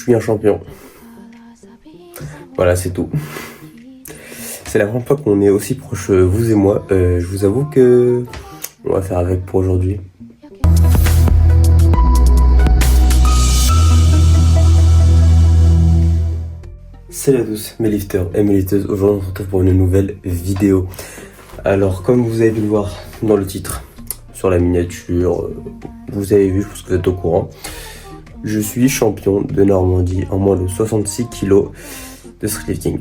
suis un champion. Voilà, c'est tout. C'est la première fois qu'on est aussi proche, vous et moi. Je vous avoue que on va faire avec pour aujourd'hui. Salut à tous, mes lifters et mes lifteuses. Aujourd'hui, on se retrouve pour une nouvelle vidéo. Alors, comme vous avez pu le voir dans le titre, sur la miniature, vous avez vu, je pense que vous êtes au courant. Je suis champion de Normandie en moins de 66 kg de streetlifting.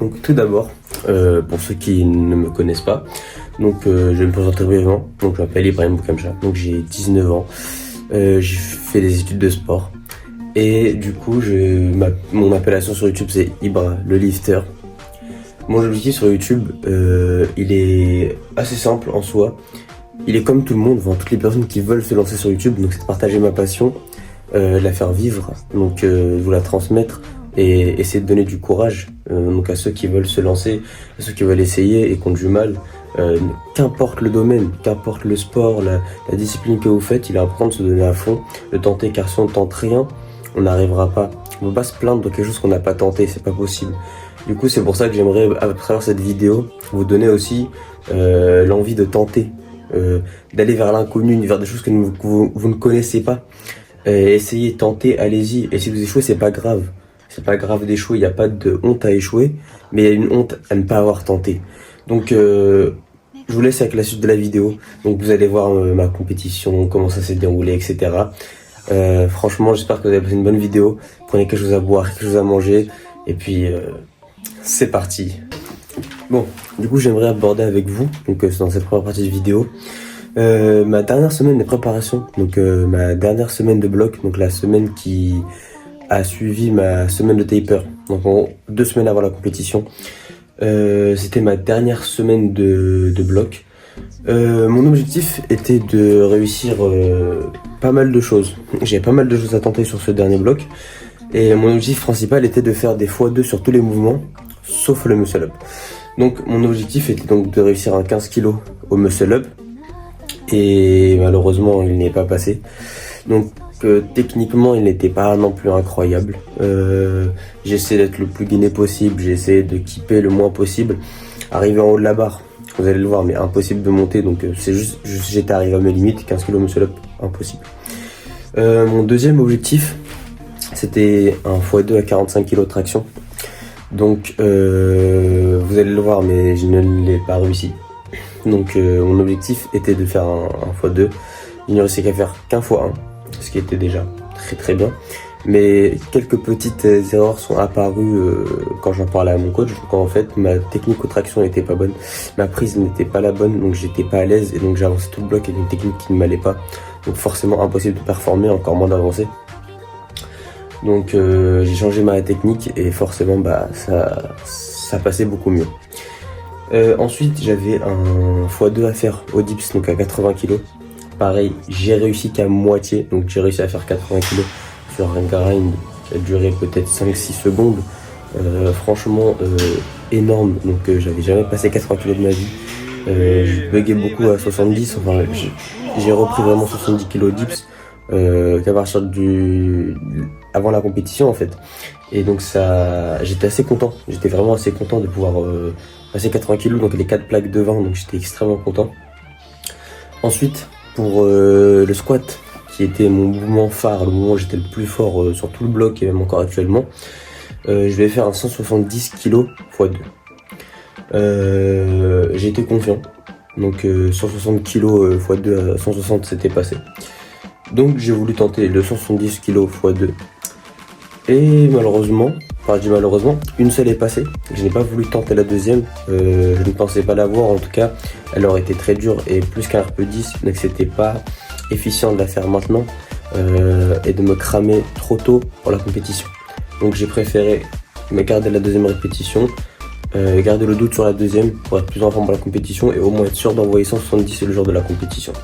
Donc, tout d'abord, pour ceux qui ne me connaissent pas, donc je vais me présenter brièvement. Donc, je m'appelle Ibrahim Boukamcha, donc j'ai 19 ans. J'ai fait des études de sport. Et du coup, mon appellation sur YouTube, c'est Ibra, le lifter. Mon objectif sur YouTube, il est assez simple en soi. Il est comme tout le monde, enfin, toutes les personnes qui veulent se lancer sur YouTube. Donc, c'est de partager ma passion, la faire vivre, donc vous la transmettre et essayer de donner du courage donc à ceux qui veulent se lancer, à ceux qui veulent essayer et qui ont du mal. Qu'importe le domaine, qu'importe le sport, la discipline que vous faites, il est important de se donner à fond, de tenter, car si on ne tente rien, on n'arrivera pas. On ne peut pas se plaindre de quelque chose qu'on n'a pas tenté, c'est pas possible. Du coup, c'est pour ça que j'aimerais, à travers cette vidéo, vous donner aussi l'envie de tenter, d'aller vers l'inconnu, vers des choses que vous ne connaissez pas. Essayez, tentez, allez-y. Et si vous échouez, c'est pas grave. C'est pas grave d'échouer, il n'y a pas de honte à échouer, mais il y a une honte à ne pas avoir tenté. Donc, je vous laisse avec la suite de la vidéo. Donc, vous allez voir ma compétition, comment ça s'est déroulé, etc. Franchement, j'espère que vous avez passé une bonne vidéo. Prenez quelque chose à boire, quelque chose à manger. Et puis, c'est parti. Bon, du coup, j'aimerais aborder avec vous, donc dans cette première partie de vidéo, ma dernière semaine de préparation. Donc, ma dernière semaine de bloc. Donc, la semaine qui a suivi ma semaine de taper. Donc, 2 semaines avant la compétition. C'était ma dernière semaine de bloc. Mon objectif était de réussir pas mal de choses. J'ai pas mal de choses à tenter sur ce dernier bloc. Et mon objectif principal était de faire des x2 sur tous les mouvements, sauf le muscle up. Donc mon objectif était donc de réussir un 15 kg au muscle up. Et malheureusement, il n'est pas passé. Donc techniquement, il n'était pas non plus incroyable. J'ai essayé d'être le plus gainé possible, j'ai essayé de keeper le moins possible. Arrivé en haut de la barre, vous allez le voir, mais impossible de monter, donc c'est juste j'étais arrivé à mes limites, 15 kg muscle up, impossible. Mon deuxième objectif, c'était un x2 à 45 kg de traction. Donc vous allez le voir, mais je ne l'ai pas réussi. Donc mon objectif était de faire un x2. Il ne restait qu'à faire qu'un x1, ce qui était déjà très très bien. Mais quelques petites erreurs sont apparues quand j'en parlais à mon coach. Donc en fait, ma technique aux tractions n'était pas bonne, ma prise n'était pas la bonne, donc j'étais pas à l'aise et donc j'ai avancé tout le bloc avec une technique qui ne m'allait pas. Donc forcément impossible de performer, encore moins d'avancer. Donc j'ai changé ma technique et forcément ça passait beaucoup mieux. Ensuite, j'avais un x2 à faire au dips, donc à 80 kg. Pareil, j'ai réussi qu'à moitié, donc j'ai réussi à faire 80 kg sur un grind qui a duré peut-être 5-6 secondes. Franchement énorme, donc j'avais jamais passé 80 kg de ma vie. Je buguais beaucoup à 70, enfin j'ai repris vraiment 70 kg dips qu'à partir avant la compétition en fait. Et donc j'étais assez content, j'étais vraiment assez content de pouvoir passer 80 kg, donc les 4 plaques devant, donc j'étais extrêmement content. Ensuite, pour le squat, qui était mon mouvement phare, le mouvement où j'étais le plus fort sur tout le bloc et même encore actuellement, je vais faire un 170 kg x2. J'ai été confiant, donc 160 kg x2 à 160 c'était passé. Donc j'ai voulu tenter le 170 kg x2. Et malheureusement, enfin je dis malheureusement, une seule est passée. Je n'ai pas voulu tenter la deuxième, je ne pensais pas l'avoir, en tout cas elle aurait été très dure et plus qu'un RP10, donc c'était pas efficient de la faire maintenant et de me cramer trop tôt pour la compétition. Donc j'ai préféré me garder la deuxième répétition, garder le doute sur la deuxième pour être plus en forme pour la compétition et au moins être sûr d'envoyer 170 le jour de la compétition.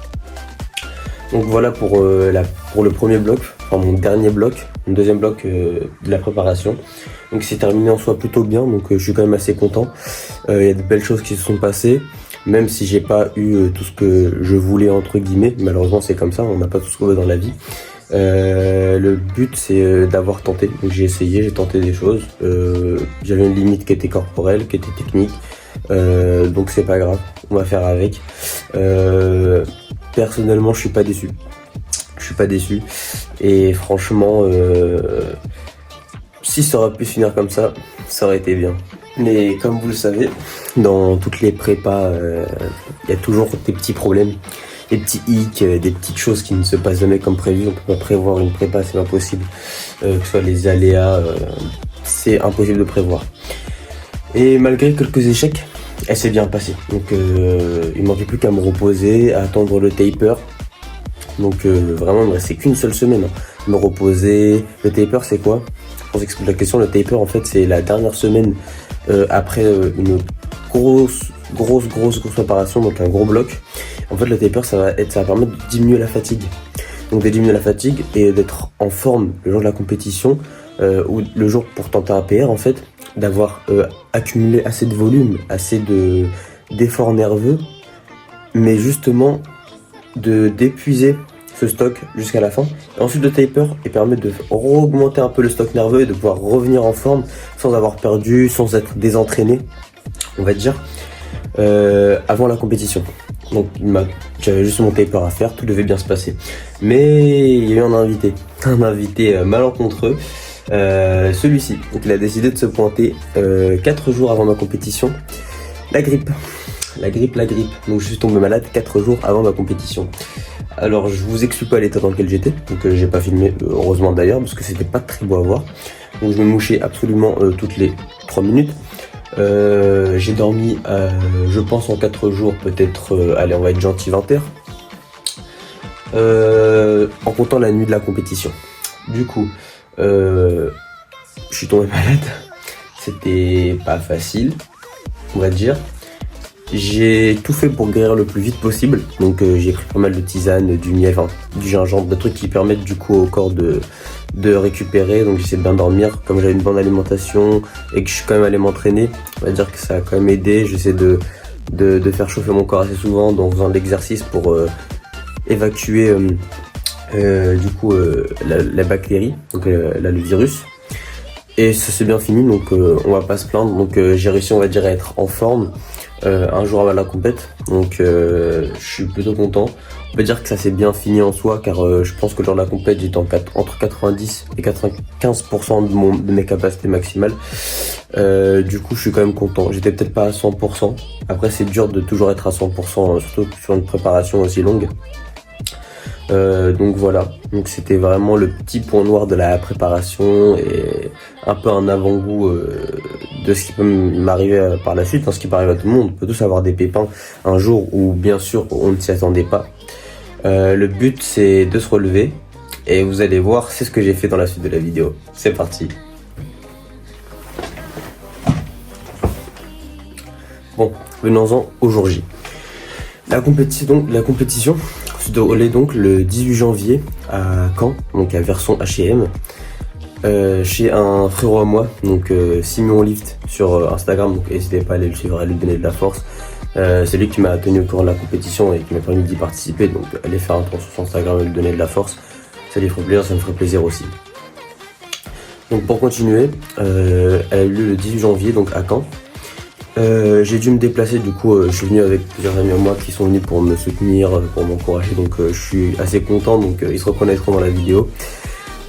Donc voilà pour le premier bloc, enfin mon dernier bloc, mon deuxième bloc de la préparation. Donc c'est terminé en soi plutôt bien, donc je suis quand même assez content. Il y a de belles choses qui se sont passées, même si j'ai pas eu tout ce que je voulais entre guillemets. Malheureusement c'est comme ça, on n'a pas tout ce qu'on veut dans la vie. Le but c'est d'avoir tenté, donc j'ai essayé, j'ai tenté des choses, j'avais une limite qui était corporelle, qui était technique, donc c'est pas grave, on va faire avec. Personnellement je suis pas déçu, et franchement si ça aurait pu finir comme ça aurait été bien. Mais comme vous le savez, dans toutes les prépas, y a toujours des petits problèmes, des petits hicks, des petites choses qui ne se passent jamais comme prévu. On peut pas prévoir une prépa, c'est pas possible. Que ce soit les aléas, c'est impossible de prévoir. Et malgré quelques échecs, elle s'est bien passée. Donc il ne manquait plus qu'à me reposer, à attendre le taper. Donc vraiment, il me restait qu'une seule semaine. Me reposer. Le taper, c'est quoi? Pour expliquer la question, le taper, en fait, c'est la dernière semaine après une grosse préparation, donc un gros bloc. En fait, le taper, ça va permettre de diminuer la fatigue. Donc de diminuer la fatigue et d'être en forme le jour de la compétition ou le jour pour tenter un PR, en fait, d'avoir accumulé assez de volume, assez d'efforts nerveux, mais justement d'épuiser ce stock jusqu'à la fin. Et ensuite le taper et permet de augmenter un peu le stock nerveux et de pouvoir revenir en forme sans avoir perdu, sans être désentraîné, on va dire, avant la compétition. Donc j'avais juste mon taper à faire, tout devait bien se passer. Mais il y a eu un invité malencontreux, celui-ci. Donc il a décidé de se pointer 4 jours avant ma compétition. La grippe. Donc je suis tombé malade 4 jours avant ma compétition. Alors je vous explique pas l'état dans lequel j'étais, donc j'ai pas filmé, heureusement d'ailleurs, parce que c'était pas très beau à voir. Donc je me mouchais absolument toutes les 3 minutes. J'ai dormi, je pense en 4 jours, peut-être, allez on va être gentil, 20 heures. En comptant la nuit de la compétition. Du coup, je suis tombé malade, c'était pas facile, on va dire. J'ai tout fait pour guérir le plus vite possible, donc j'ai pris pas mal de tisanes, du miel, enfin, du gingembre, des trucs qui permettent du coup au corps de récupérer. Donc j'essaie de bien dormir, comme j'avais une bonne alimentation et que je suis quand même allé m'entraîner, on va dire que ça a quand même aidé. J'essaie de faire chauffer mon corps assez souvent en faisant de l'exercice pour évacuer du coup la bactérie, donc là le virus. Et ça s'est bien fini, donc on va pas se plaindre. Donc j'ai réussi, on va dire, à être en forme un jour avant la compète, donc je suis plutôt content. On peut dire que ça s'est bien fini en soi, car je pense que lors de la compète j'étais entre 90 et 95% de mes capacités maximales. Du coup je suis quand même content. J'étais peut-être pas à 100%, après c'est dur de toujours être à 100%, surtout sur une préparation aussi longue. Donc voilà, donc c'était vraiment le petit point noir de la préparation et un peu un avant-goût de ce qui peut m'arriver par la suite, ce qui peut arriver à tout le monde. On peut tous avoir des pépins un jour où bien sûr on ne s'y attendait pas. Le but c'est de se relever et vous allez voir, c'est ce que j'ai fait dans la suite de la vidéo. C'est parti. Bon, venons-en au jour J. La compétition se déroulait donc le 18 janvier à Caen, donc à Verson H&M, chez un frérot à moi, donc Simon Lift sur Instagram, donc n'hésitez pas à aller le suivre, à lui donner de la force. C'est lui qui m'a tenu au courant de la compétition et qui m'a permis d'y participer, donc allez faire un tour sur son Instagram et lui donner de la force, ça lui ferait plaisir, ça me ferait plaisir aussi. Donc pour continuer, elle a eu lieu le 18 janvier donc à Caen. J'ai dû me déplacer, du coup je suis venu avec plusieurs amis à moi qui sont venus pour me soutenir, pour m'encourager, donc je suis assez content, donc ils se reconnaîtront dans la vidéo.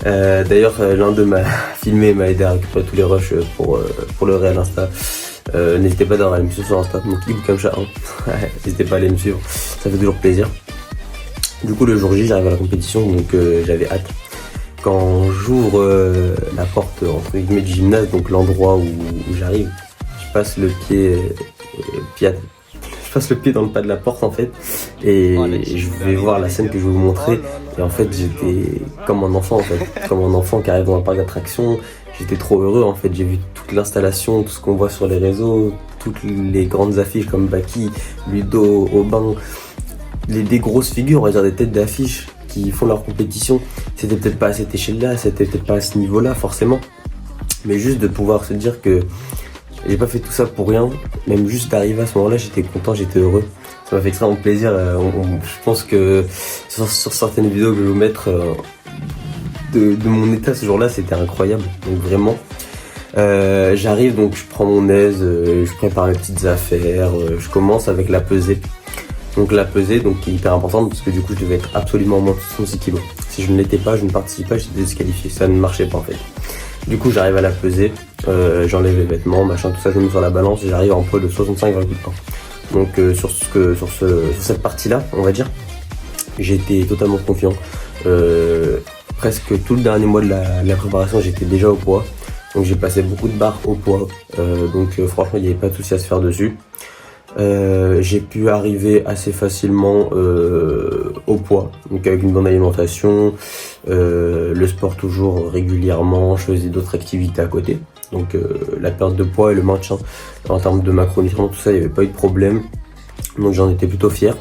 D'ailleurs l'un d'eux m'a filmé et m'a aidé à récupérer tous les rushs pour le réel Insta. N'hésitez pas d'ailleurs à aller me suivre sur Insta, donc Ibkamcha, hein. N'hésitez pas à aller me suivre, ça fait toujours plaisir. Du coup le jour J j'arrive à la compétition, donc j'avais hâte. Quand j'ouvre la porte entre guillemets du gymnase, donc l'endroit où j'arrive, je passe le pied dans le pas de la porte en fait, et je vais voir la scène que je vais vous montrer. Et en fait j'étais comme un enfant comme un enfant qui arrive dans un parc d'attractions. J'étais trop heureux en fait, j'ai vu toute l'installation, tout ce qu'on voit sur les réseaux, toutes les grandes affiches comme Baki, Ludo, Aubin, des grosses figures, on va dire des têtes d'affiches qui font leur compétition. C'était peut-être pas à cette échelle-là, c'était peut-être pas à ce niveau-là forcément, mais juste de pouvoir se dire que j'ai pas fait tout ça pour rien, même juste d'arriver à ce moment-là, j'étais content, j'étais heureux. Ça m'a fait extrêmement plaisir. Je pense que sur certaines vidéos que je vais vous mettre, de mon état ce jour-là, c'était incroyable. Donc vraiment, j'arrive, donc je prends mon aise, je prépare mes petites affaires, je commence avec la pesée. Donc la pesée, donc qui est hyper importante parce que du coup je devais être absolument moins de 66 kg. Si je ne l'étais pas, je ne participais pas, j'étais disqualifié, ça ne marchait pas en fait. Du coup j'arrive à la peser, j'enlève les vêtements, machin, tout ça, je me mets sur la balance et j'arrive à un poids de 65,1. Donc sur cette partie-là, on va dire, j'étais totalement confiant. Presque tout le dernier mois de la préparation, j'étais déjà au poids. Donc j'ai passé beaucoup de barres au poids, donc franchement il n'y avait pas de souci à se faire dessus. J'ai pu arriver assez facilement au poids, donc avec une bonne alimentation, le sport toujours régulièrement, je faisais d'autres activités à côté. Donc la perte de poids et le maintien en termes de macronutriments, tout ça, il n'y avait pas eu de problème. Donc j'en étais plutôt fier.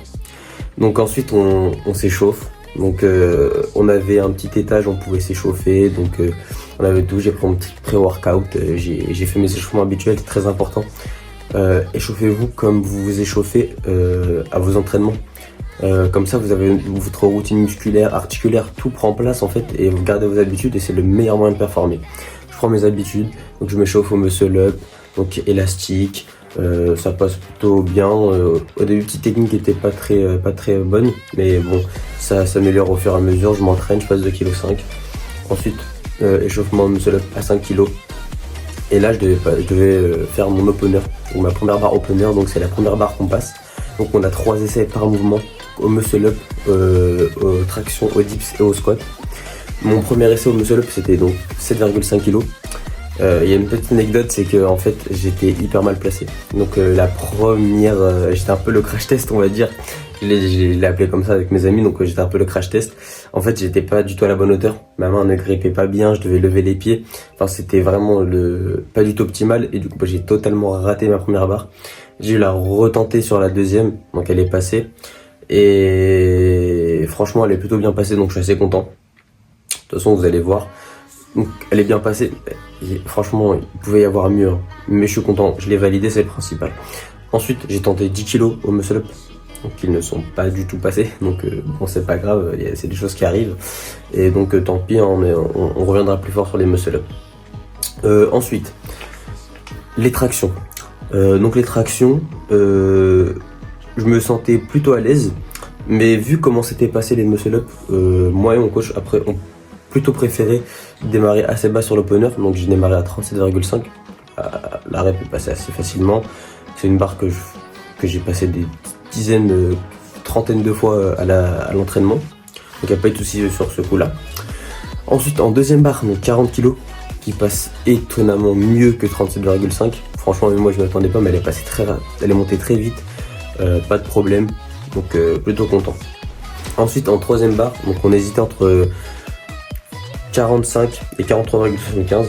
Donc ensuite on s'échauffe. Donc on avait un petit étage, on pouvait s'échauffer. Donc on avait tout, j'ai pris mon petit pré-workout, j'ai fait mes échauffements habituels, c'est très important. Échauffez-vous comme vous vous échauffez à vos entraînements. Comme ça vous avez votre routine musculaire, articulaire, tout prend place en fait et vous gardez vos habitudes et c'est le meilleur moyen de performer. Je prends mes habitudes, donc je m'échauffe au muscle up, donc élastique, ça passe plutôt bien. Au début petite technique qui était pas très bonne, mais bon ça s'améliore au fur et à mesure, je m'entraîne, je passe 2,5 kg. Ensuite échauffement muscle up à 5 kg. Et là je devais faire mon opener, ou ma première barre opener, donc c'est la première barre qu'on passe. Donc on a 3 essais par mouvement, au muscle up, aux tractions, aux dips et au squat. Mon premier essai au muscle up c'était donc 7,5 kg. Il y a une petite anecdote, c'est que en fait j'étais hyper mal placé. Donc la première, j'étais un peu le crash test on va dire. Je l'ai appelé comme ça avec mes amis, donc j'étais un peu le crash test. En fait j'étais pas du tout à la bonne hauteur, ma main ne grippait pas bien, je devais lever les pieds. Enfin c'était vraiment pas du tout optimal et du coup j'ai totalement raté ma première barre. J'ai eu la retenter sur la deuxième, donc elle est passée. Et franchement elle est plutôt bien passée, donc je suis assez content. De toute façon vous allez voir. Donc elle est bien passée, et franchement il pouvait y avoir mieux, hein. Mais je suis content, je l'ai validé, c'est le principal. Ensuite j'ai tenté 10 kg au muscle up, donc ils ne sont pas du tout passés, donc bon c'est pas grave, c'est des choses qui arrivent, et donc tant pis, hein, on reviendra plus fort sur les muscle up. Ensuite, les tractions. Donc les tractions, je me sentais plutôt à l'aise, mais vu comment s'étaient passés les muscle up, moi et mon coach après on plutôt préféré démarrer assez bas sur l'opener, donc j'ai démarré à 37,5. La rep est passée assez facilement. C'est une barre que j'ai passé des dizaines, trentaines de fois à l'entraînement, donc il n'y a pas eu de soucis sur ce coup là. Ensuite en deuxième barre, donc 40 kg, qui passe étonnamment mieux que 37,5. Franchement moi je ne m'attendais pas, mais elle est passée elle est montée très vite, pas de problème, donc plutôt content. Ensuite en troisième barre, donc on hésitait entre 45 et 43,75.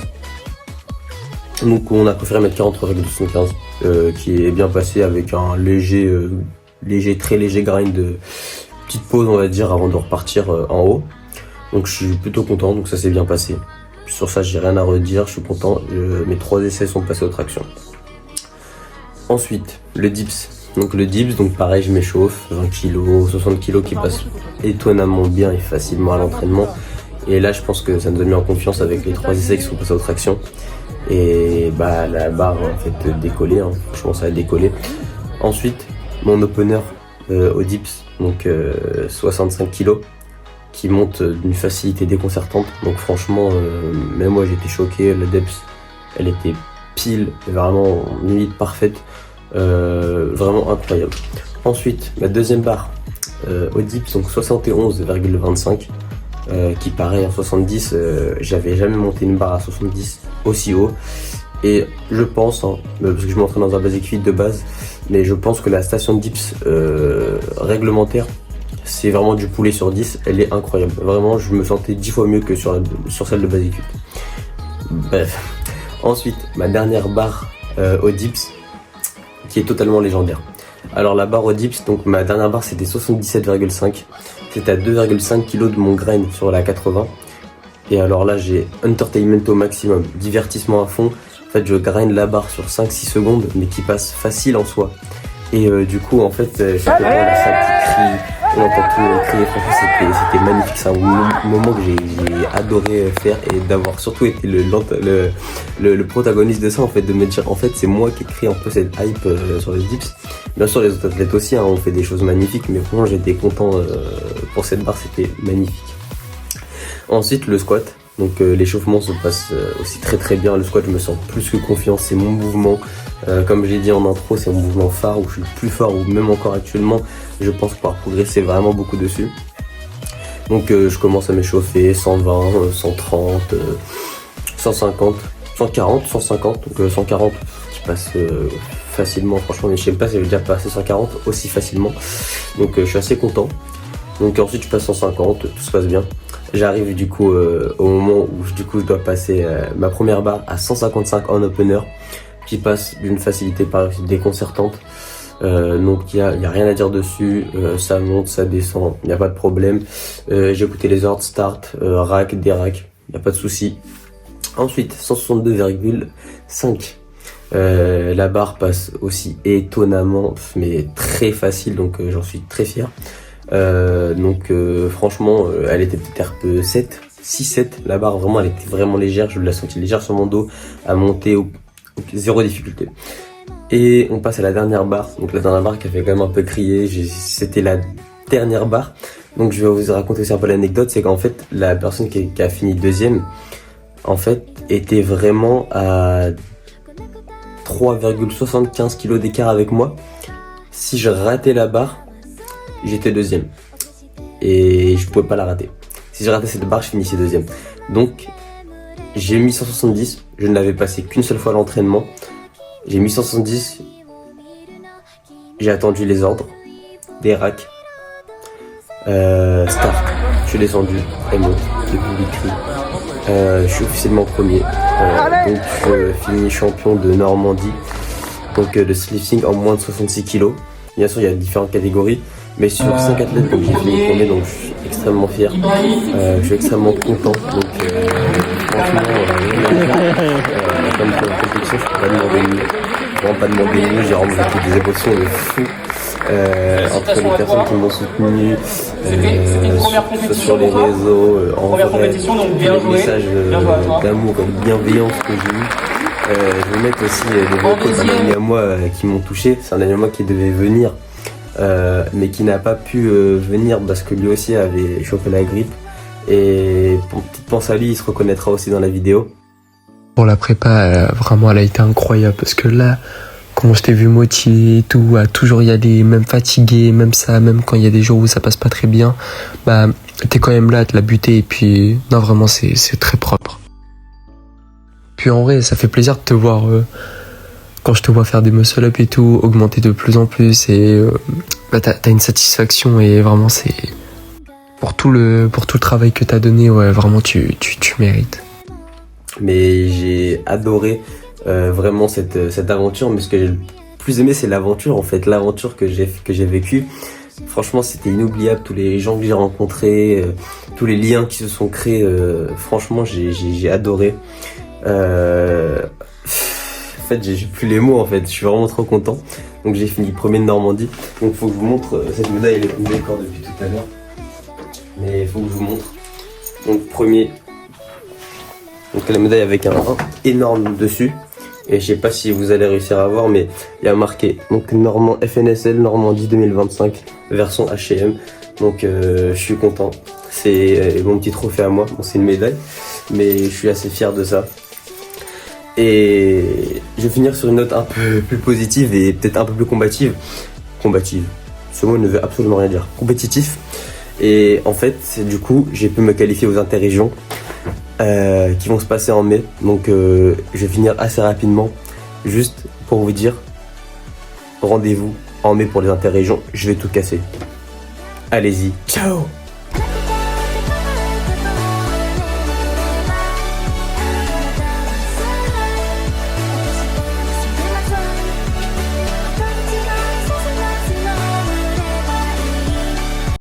Donc on a préféré mettre 43,75 qui est bien passé avec un très léger grind, petite pause on va dire avant de repartir en haut. Donc je suis plutôt content, donc ça s'est bien passé. Sur ça j'ai rien à redire, je suis content, mes 3 essais sont passés aux tractions. Ensuite le dips. Donc le dips, donc pareil je m'échauffe, 20 kg, 60 kg qui passent étonnamment bien et facilement à l'entraînement. Et là je pense que ça nous a mis en confiance avec les 3 essais qui sont passés aux tractions. Et bah la barre en fait décollé, hein. Franchement ça a décollé. Ensuite mon opener au dips, donc 65 kg, qui monte d'une facilité déconcertante. Donc franchement même moi j'étais choqué, le dips elle était pile, vraiment limite parfaite, vraiment incroyable. Ensuite ma deuxième barre au dips, donc 71,25. Qui pareil en 70, j'avais jamais monté une barre à 70 aussi haut, et je pense, hein, parce que je m'entraîne dans un basic fit de base, mais je pense que la station de dips réglementaire c'est vraiment du poulet sur 10, elle est incroyable, vraiment je me sentais 10 fois mieux que sur celle de basic fit. Bref, ensuite ma dernière barre au dips qui est totalement légendaire. Alors la barre au dips, donc ma dernière barre c'était 77,5. C'était à 2,5 kg de mon grain sur la 80. Et alors là j'ai entertainment au maximum, divertissement à fond. En fait je grind la barre sur 5-6 secondes, mais qui passe facile en soi. Et du coup en fait chaque fois la salle qui crie, on entend tout le monde crier, franchement c'était magnifique, c'est un moment que j'ai adoré faire et d'avoir surtout été le protagoniste de ça en fait, de me dire en fait c'est moi qui ai créé un peu cette hype sur les dips. Bien sûr les autres athlètes aussi ont fait des choses magnifiques, mais vraiment j'étais content pour cette barre, c'était magnifique. Ensuite le squat. Donc l'échauffement se passe aussi très bien. Le squat, je me sens plus que confiant, c'est mon mouvement. Comme j'ai dit en intro, c'est mon mouvement phare où je suis le plus fort, ou même encore actuellement, je pense pouvoir progresser vraiment beaucoup dessus. Donc je commence à m'échauffer 120, 130, 150, 140, 150. Donc 140 qui passe facilement, franchement, mais je sais pas si j'ai déjà passé 140 aussi facilement. Donc je suis assez content. Donc ensuite je passe 150, tout se passe bien. J'arrive du coup au moment où du coup je dois passer ma première barre à 155 en opener, qui passe d'une facilité par déconcertante. Donc il y a rien à dire dessus, ça monte, ça descend, il n'y a pas de problème. J'ai écouté les ordres, start, rack, dérack, il n'y a pas de souci. Ensuite 162,5. La barre passe aussi étonnamment, mais très facile, donc j'en suis très fier. Franchement elle était peut-être un peu 7, 6-7, la barre vraiment elle était vraiment légère, je l'ai senti légère sur mon dos, à monter zéro difficulté. Et on passe à la dernière barre, donc la dernière barre qui a fait quand même un peu crier, c'était la dernière barre. Donc je vais vous raconter aussi un peu l'anecdote, c'est qu'en fait la personne qui a fini deuxième en fait était vraiment à 3,75 kg d'écart avec moi. Si je ratais la barre, j'étais deuxième et je pouvais pas la rater. Si je ratais cette barre, je finissais deuxième. Donc j'ai mis 170, je ne l'avais passé qu'une seule fois à l'entraînement. J'ai mis 170, j'ai attendu les ordres, des racks, start, je suis descendu, elle monte, le public crie. Je suis officiellement premier, donc je finis champion de Normandie, donc de lifting en moins de 66 kg. Bien sûr il y a différentes catégories, mais sur 5 athlètes donc j'ai fini premier, donc je suis extrêmement fier, je suis extrêmement content. Donc franchement comme pour la compétition je peux pas demander mieux, vraiment pas demander mieux, j'ai rendu des émotions de fou entre les personnes qui m'ont soutenu sur les réseaux, en vrai, les messages d'amour et de bienveillance que j'ai eu. Je vais mettre aussi des vocaux d'un ami à moi qui m'ont touché. C'est un ami à moi qui devait venir mais qui n'a pas pu venir parce que lui aussi avait chopé la grippe. Et pour petite pense à lui, il se reconnaîtra aussi dans la vidéo. Pour la prépa, vraiment elle a été incroyable parce que là, quand je t'ai vu motivé et tout, à toujours y aller, même fatigué, même quand il y a des jours où ça passe pas très bien, bah t'es quand même là à te la buter et puis non vraiment c'est très propre. Puis en vrai ça fait plaisir de te voir quand je te vois faire des muscle-up et tout, augmenter de plus en plus et t'as une satisfaction et vraiment c'est pour tout le travail que t'as donné, ouais vraiment tu mérites. Mais j'ai adoré vraiment cette aventure, mais ce que j'ai le plus aimé c'est l'aventure en fait, l'aventure que j'ai vécue. Franchement c'était inoubliable, tous les gens que j'ai rencontrés, tous les liens qui se sont créés, franchement j'ai adoré. En fait j'ai plus les mots en fait, je suis vraiment trop content. Donc j'ai fini premier de Normandie, donc faut que je vous montre cette médaille, elle est tombée encore depuis tout à l'heure, mais il faut que je vous montre. Donc premier, donc la médaille avec un 1 énorme dessus, et je sais pas si vous allez réussir à voir, mais il y a marqué donc FNSL Normandie 2025 version H&M. Donc je suis content, c'est mon petit trophée à moi. Bon, c'est une médaille mais je suis assez fier de ça. Et je vais finir sur une note un peu plus positive et peut-être un peu plus combative, ce mot ne veut absolument rien dire, compétitif. Et en fait du coup j'ai pu me qualifier aux interrégions qui vont se passer en mai. Donc je vais finir assez rapidement, juste pour vous dire, rendez-vous en mai pour les interrégions, je vais tout casser. Allez-y, ciao.